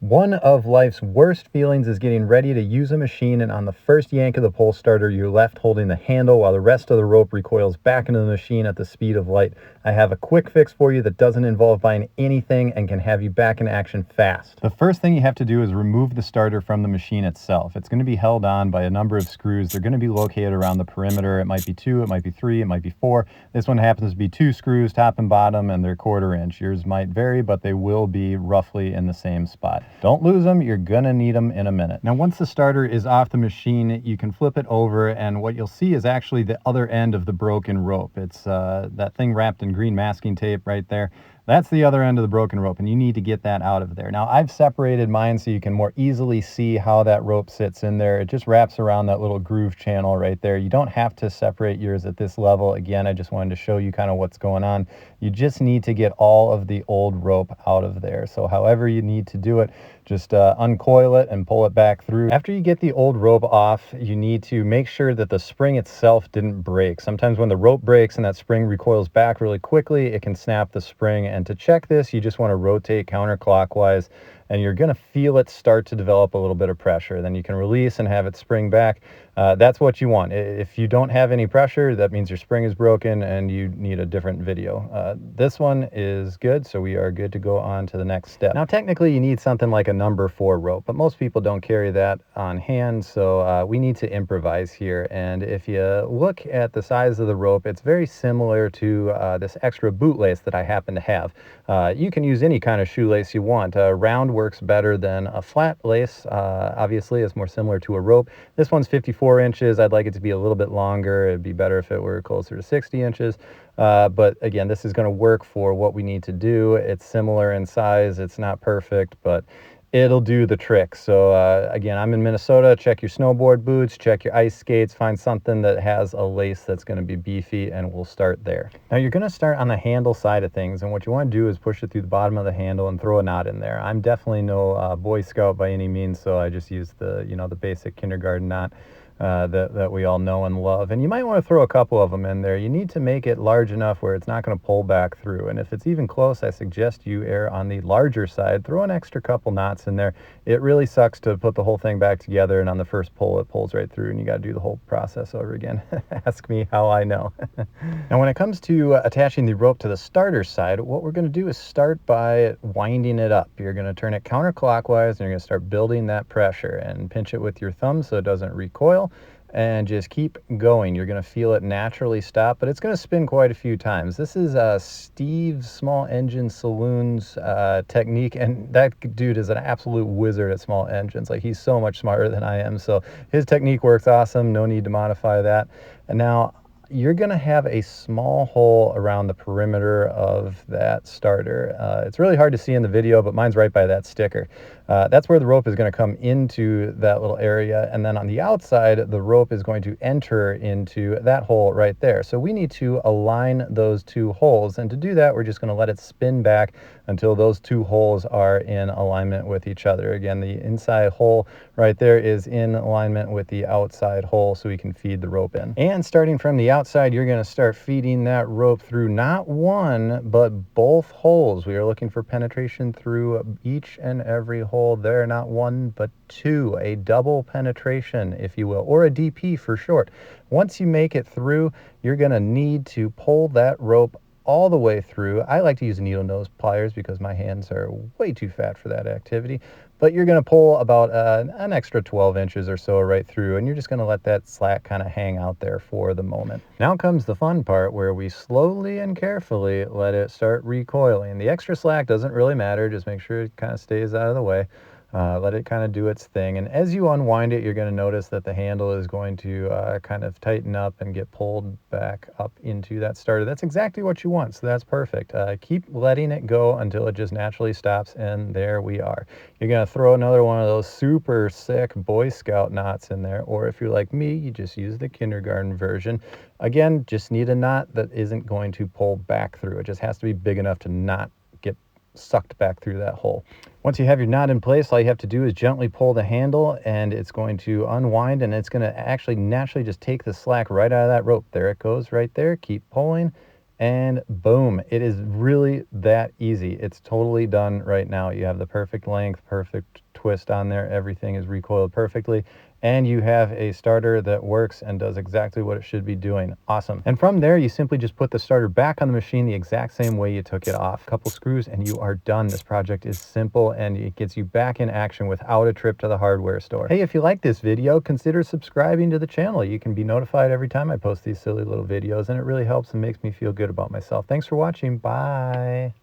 One of life's worst feelings is getting ready to use a machine, and on the first yank of the pole starter, you're left holding the handle while the rest of the rope recoils back into the machine at the speed of light. I have a quick fix for you that doesn't involve buying anything and can have you back in action fast. The first thing you have to do is remove the starter from the machine itself. It's going to be held on by a number of screws. They're going to be located around the perimeter. It might be 2, it might be 3, it might be 4. This one happens to be 2 screws, top and bottom, and they're 1/4 inch. Yours might vary, but they will be roughly in the same spot. Don't lose them. You're gonna need them in a minute. Now, once the starter is off the machine, you can flip it over, and what you'll see is actually the other end of the broken rope. It's that thing wrapped in green masking tape right there. That's the other end of the broken rope, and you need to get that out of there. Now, I've separated mine so you can more easily see how that rope sits in there. It just wraps around that little groove channel right there. You don't have to separate yours at this level. Again, I just wanted to show you kind of what's going on. You just need to get all of the old rope out of there. So however you need to do it, just uncoil it and pull it back through. After you get the old rope off, you need to make sure that the spring itself didn't break. Sometimes when the rope breaks and that spring recoils back really quickly, it can snap the spring. And to check this, you just want to rotate counterclockwise, and you're going to feel it start to develop a little bit of pressure. Then you can release and have it spring back. That's what you want. If you don't have any pressure, that means your spring is broken and you need a different video. This one is good, so we are good to go on to the next step. Now, technically, you need something like a number 4 rope, but most people don't carry that on hand, so we need to improvise here. And if you look at the size of the rope, it's very similar to this extra bootlace that I happen to have. You can use any kind of shoelace you want. Round works better than a flat lace. Obviously, it's more similar to a rope. This one's 54 inches. I'd like it to be a little bit longer. It'd be better if it were closer to 60 inches. But again, this is going to work for what we need to do. It's similar in size. It's not perfect, but it'll do the trick. So again, I'm in Minnesota. Check your snowboard boots, check your ice skates, find something that has a lace that's going to be beefy, and we'll start there. Now, you're going to start on the handle side of things, and what you want to do is push it through the bottom of the handle and throw a knot in there. I'm definitely no Boy Scout by any means, so I just use the, the basic kindergarten knot that we all know and love. And you might want to throw a couple of them in there. You need to make it large enough where it's not going to pull back through. And if it's even close, I suggest you err on the larger side. Throw an extra couple knots in there. It really sucks to put the whole thing back together, and on the first pull, it pulls right through, and you got to do the whole process over again. Ask me how I know. Now, when it comes to attaching the rope to the starter side, what we're going to do is start by winding it up. You're going to turn it counterclockwise, and you're going to start building that pressure and pinch it with your thumb so it doesn't recoil. And just keep going. You're going to feel it naturally stop, but it's going to spin quite a few times. This is Steve's Small Engine Saloon's technique, and that dude is an absolute wizard at small engines. Like, he's so much smarter than I am, so his technique works awesome. No need to modify that. And now you're going to have a small hole around the perimeter of that starter. It's really hard to see in the video, but mine's right by that sticker. That's where the rope is going to come into that little area, and then on the outside, the rope is going to enter into that hole right there. So we need to align those 2 holes, and to do that, we're just going to let it spin back until those 2 holes are in alignment with each other. Again, the inside hole right there is in alignment with the outside hole, so we can feed the rope in. And starting from the outside, you're going to start feeding that rope through not one, but both holes. We are looking for penetration through each and every hole there, not one, but 2, a double penetration, if you will, or a DP for short. Once you make it through, you're going to need to pull that rope all the way through. I like to use needle nose pliers because my hands are way too fat for that activity, but you're going to pull about an extra 12 inches or so right through, and you're just going to let that slack kind of hang out there for the moment. Now comes the fun part, where we slowly and carefully let it start recoiling. The extra slack doesn't really matter. Just make sure it kind of stays out of the way. Let it kind of do its thing. And as you unwind it, you're going to notice that the handle is going to kind of tighten up and get pulled back up into that starter. That's exactly what you want, so that's perfect. Keep letting it go until it just naturally stops, and there we are. You're going to throw another one of those super sick Boy Scout knots in there, or if you're like me, you just use the kindergarten version. Again, just need a knot that isn't going to pull back through. It just has to be big enough to not get sucked back through that hole. Once you have your knot in place, all you have to do is gently pull the handle, and it's going to unwind, and it's going to actually naturally just take the slack right out of that rope. There it goes right there. Keep pulling, and boom, it is really that easy. It's totally done right now. You have the perfect length, perfect twist on there. Everything is recoiled perfectly, and you have a starter that works and does exactly what it should be doing. Awesome. And from there, you simply just put the starter back on the machine the exact same way you took it off. A couple screws and you are done. This project is simple and it gets you back in action without a trip to the hardware store. Hey, if you like this video, consider subscribing to the channel. You can be notified every time I post these silly little videos, and it really helps and makes me feel good about myself. Thanks for watching. Bye.